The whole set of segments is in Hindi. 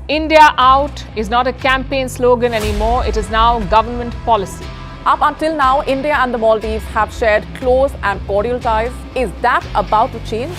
India out is not a campaign slogan anymore, it is now government policy. Up until now, India and the Maldives have shared close and cordial ties. Is that about to change?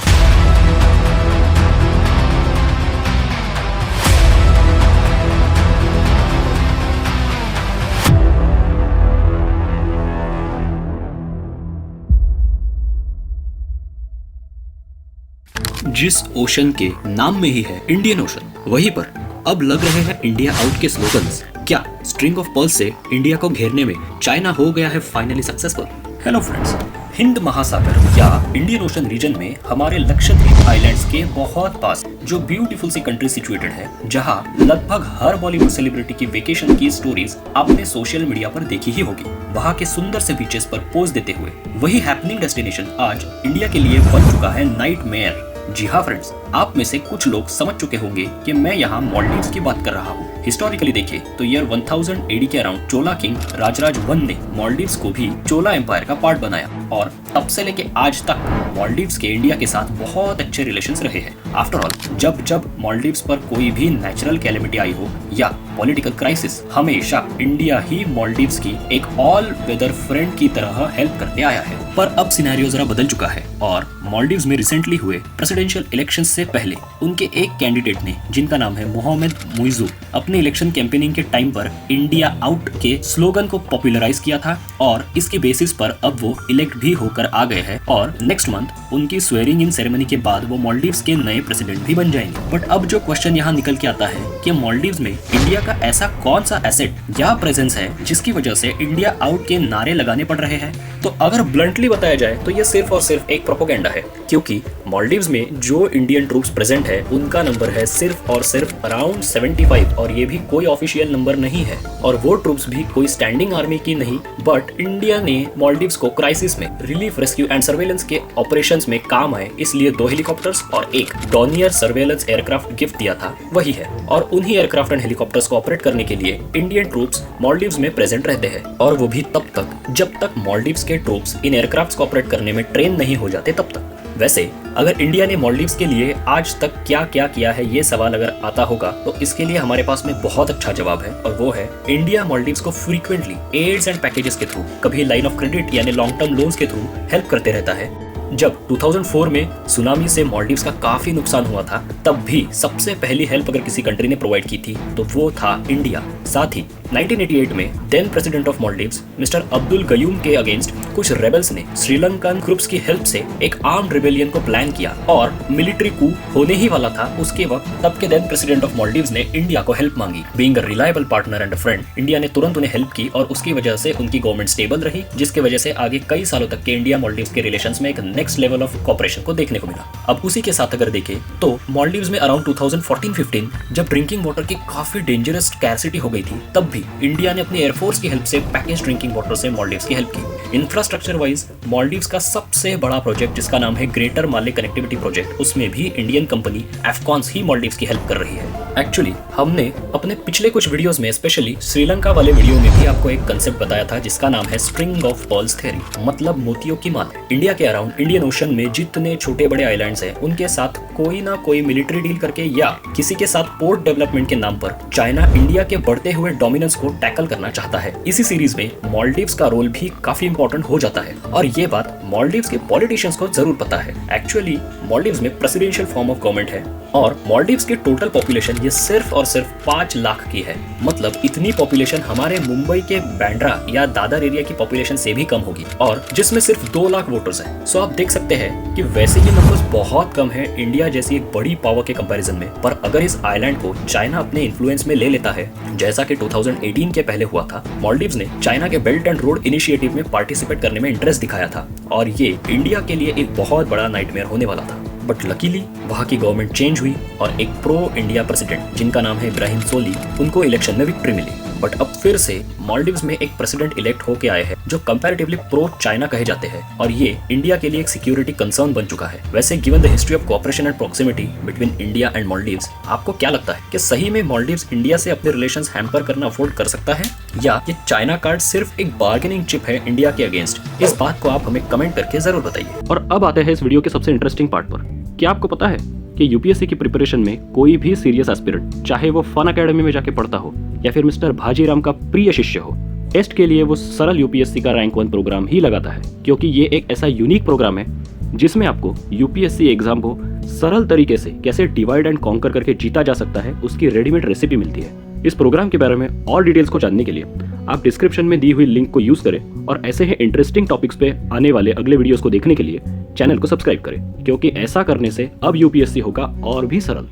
जिस ओशन के नाम में ही है इंडियन ओशन, वहीं पर अब लग रहे हैं इंडिया आउट के स्लोगन्स। क्या स्ट्रिंग ऑफ पर्ल्स से इंडिया को घेरने में चाइना हो गया है finally successful? Hello friends, Hind महासागर या इंडियन ओशन रीजन में हमारे लक्षद्वीप आइलैंड्स के बहुत पास जो ब्यूटीफुल सी कंट्री सिचुएटेड है, जहां लगभग हर बॉलीवुड सेलिब्रिटी की वेकेशन की स्टोरीज आपने सोशल मीडिया पर देखी ही होगी। वहां के सुंदर से बीचेस पर पोज देते हुए वही हैपनिंग डेस्टिनेशन आज इंडिया के लिए बन चुका है नाइटमेयर। जी हाँ फ्रेंड्स, आप में से कुछ लोग समझ चुके होंगे कि मैं यहाँ मालदीव्स की बात कर रहा हूँ। हिस्टोरिकली देखें तो ईयर 1000 एडी के अराउंड चोला किंग राजराज 1 ने मालदीव्स को भी चोला एम्पायर का पार्ट बनाया और तब से लेके आज तक मालदीव्स के इंडिया के साथ बहुत अच्छे रिलेशंस रहे हैं। आफ्टर ऑल, जब जब मालदीव्स पर कोई भी नेचुरल कैलेमिटी आई हो या पॉलिटिकल क्राइसिस, हमेशा इंडिया ही मालदीव्स की एक ऑल वेदर फ्रेंड की तरह हेल्प करते आया है। पर अब सिनेरियो जरा बदल चुका है और मालदीव्स में रिसेंटली हुए प्रेसिडेंशियल इलेक्शंस से पहले उनके एक कैंडिडेट ने, जिनका नाम है मोहम्मद मुइज़ू, अपने इलेक्शन कैंपेनिंग के टाइम पर इंडिया आउट के स्लोगन को पॉपुलराइज किया था और इसके बेसिस पर अब वो इलेक्ट भी होकर आ गए हैं और नेक्स्ट मंथ उनकी स्वेरिंग इन सेरेमनी के बाद वो मालदीव्स के नए प्रेसिडेंट भी बन जाएंगे। बट अब जो क्वेश्चन यहाँ निकल के आता है कि मालदीव्स में इंडिया का ऐसा कौन सा एसेट या प्रेजेंस है जिसकी वजह से इंडिया आउट के नारे लगाने पड़ रहे हैं? तो अगर ब्लंटली बताया जाए तो ये सिर्फ और सिर्फ एक प्रोपेगेंडा है, क्योंकि मालदीव्स में जो इंडियन ट्रूप्स प्रेजेंट है उनका नंबर है सिर्फ और सिर्फ अराउंड 75 और ये भी कोई ऑफिशियल नंबर नहीं है और वो ट्रूप्स भी कोई स्टैंडिंग आर्मी की नहीं। बट इंडिया ने मालदीव्स को क्राइसिस में रिलीफ, रेस्क्यू एंड सर्वेलेंस के ऑपरेशंस में काम आए, इसलिए 2 हेलीकॉप्टर्स और एक डॉनियर सर्वेलेंस एयरक्राफ्ट गिफ्ट दिया था, वही है। और उन्हीं एयरक्राफ्ट एंड हेलीकॉप्टर्स को ऑपरेट करने के लिए इंडियन ट्रूप्स मालदीव्स में प्रेजेंट रहते हैं और वो भी तब तक जब तक मालदीव्स के ट्रूप्स इन एयरक्राफ्ट्स को ऑपरेट करने में ट्रेन नहीं हो जाते तब तक। वैसे अगर इंडिया ने मालदीव्स के लिए आज तक क्या क्या किया है, ये सवाल अगर आता होगा तो इसके लिए हमारे पास में बहुत अच्छा जवाब है और वो है इंडिया मालदीव्स को फ्रीक्वेंटली एड्स एंड पैकेजेस के थ्रू, कभी लाइन ऑफ क्रेडिट यानी लॉन्ग टर्म लोन्स के थ्रू हेल्प करते रहता है। जब 2004 में सुनामी से मालदीव्स का काफी नुकसान हुआ था, तब भी सबसे पहली हेल्प अगर किसी कंट्री ने प्रोवाइड की थी तो वो था इंडिया। साथ ही 1988 में then president of Maldives mister Abdul Gayoom के अगेंस्ट कुछ रेबल्स ने श्रीलंकन ग्रुप्स की हेल्प से एक आर्म्ड रिबेलियन को प्लान किया और मिलिट्री कू होने ही वाला था उसके वक्त तब के देन प्रेसिडेंट ऑफ मालदीव्स ने इंडिया को हेल्प मांगी। Being a reliable partner and a friend, India ने तुरंत उन्हें हेल्प की और उसकी वजह से उनकी गवर्नमेंट स्टेबल रही, जिसकी वजह से आगे कई सालों तक के इंडिया मालदीव्स के रिलेशंस में एक नेक्स्ट लेवल ऑफ कोऑपरेशन को देखने को मिला। अब उसी के साथ अगर देखें तो मालदीव्स में अराउंड 2014-15 जब ड्रिंकिंग वाटर की काफी डेंजरस स्कैरसिटी हो गई थी, तब भी इंडिया ने अपनी एयरफोर्स की हेल्प से पैकेज ड्रिंकिंग वाटर से मालदीव्स की हेल्प की। इंफ्रास्ट्रक्चर वाइज मालदीव्स का सबसे बड़ा प्रोजेक्ट जिसका नाम है ग्रेटर माले कनेक्टिविटी प्रोजेक्ट, उसमें भी इंडियन कंपनी एफकॉन्स ही मालदीव्स की हेल्प कर रही है। एक्चुअली हमने अपने पिछले कुछ वीडियोस में, स्पेशली श्रीलंका वाले वीडियो में भी आपको एक कंसेप्ट बताया था जिसका नाम है स्ट्रिंग ऑफ पर्ल्स थ्योरी, मतलब मोतियों की माला। इंडिया के अराउंड इंडियन ओशन में जितने छोटे बड़े आइलैंड्स हैं उनके साथ कोई ना कोई मिलिट्री डील करके या किसी के साथ पोर्ट डेवलपमेंट के नाम पर चाइना इंडिया के बढ़ते हुए डोमिनेंस को टैकल करना चाहता है। इसी सीरीज में मालदीव्स का रोल भी काफी इंपॉर्टेंट हो जाता है और ये बात मालदीव्स के पॉलिटिशियंस को जरूर पता है। एक्चुअली मालदीव्स में प्रेसिडेंशियल फॉर्म ऑफ गवर्नमेंट है और मालदीव्स की टोटल पॉपुलेशन ये सिर्फ और सिर्फ 5 लाख की है। मतलब इतनी पॉपुलेशन हमारे मुंबई के बैंड्रा या दादर एरिया की पॉपुलेशन से भी कम होगी और जिसमें सिर्फ 2 लाख वोटर्स हैं। सो आप देख सकते हैं कि वैसे ये नंबर्स बहुत कम है इंडिया जैसी एक बड़ी पावर के कंपैरिजन में, पर अगर इस आइलैंड को चाइना अपने इन्फ्लुएंस में ले लेता है, जैसा कि 2018 के पहले हुआ था, मालदीव्स ने चाइना के बेल्ट एंड रोड इनिशिएटिव में पार्टिसिपेट करने में इंटरेस्ट दिखाया था और ये इंडिया के लिए एक बहुत बड़ा नाइटमेयर होने वाला था। बट लकीली वहाँ की गवर्नमेंट चेंज हुई और एक प्रो इंडिया प्रेसिडेंट जिनका नाम है इब्राहिम सोली, उनको इलेक्शन में विक्ट्री मिली। बट अब फिर से मालदीव्स में एक प्रेसिडेंट इलेक्ट होके आए हैं जो कंपैरेटिवली प्रो चाइना कहे जाते हैं और ये इंडिया के लिए एक सिक्योरिटी कंसर्न बन चुका है। वैसे given the history of cooperation and proximity between India and Maldives, आपको क्या लगता है कि सही में मालदीव्स इंडिया से अपने रिलेशंस हैम्पर करना अफोर्ड कर सकता है या ये चाइना कार्ड सिर्फ एक बार्गेनिंग चिप है इंडिया के अगेंस्ट? इस बात को आप हमें कमेंट करके जरूर बताइए। और अब आते हैं इस वीडियो के सबसे इंटरेस्टिंग पार्ट पर। क्या आपको पता है कि यूपीएससी की प्रिपरेशन में कोई भी सीरियस एस्पिरेंट, चाहे वो फन अकेडमी में जाके पढ़ता हो या फिर मिस्टर भाजीराम का प्रिय शिष्य हो, टेस्ट के लिए वो सरल यूपीएससी का रैंक 1 प्रोग्राम ही लगाता है, क्योंकि ये एक ऐसा यूनिक प्रोग्राम है जिसमें आपको यूपीएससी एग्जाम को सरल तरीके से कैसे डिवाइड एंड कॉन्कर करके जीता जा सकता है उसकी रेडीमेड रेसिपी मिलती है। इस प्रोग्राम के बारे में और डिटेल्स को जानने के लिए आप डिस्क्रिप्शन में दी हुई लिंक को यूज करें और ऐसे ही इंटरेस्टिंग टॉपिक्स पे आने वाले अगले वीडियोस को देखने के लिए चैनल को सब्सक्राइब करें, क्योंकि ऐसा करने से अब यूपीएससी होगा और भी सरल।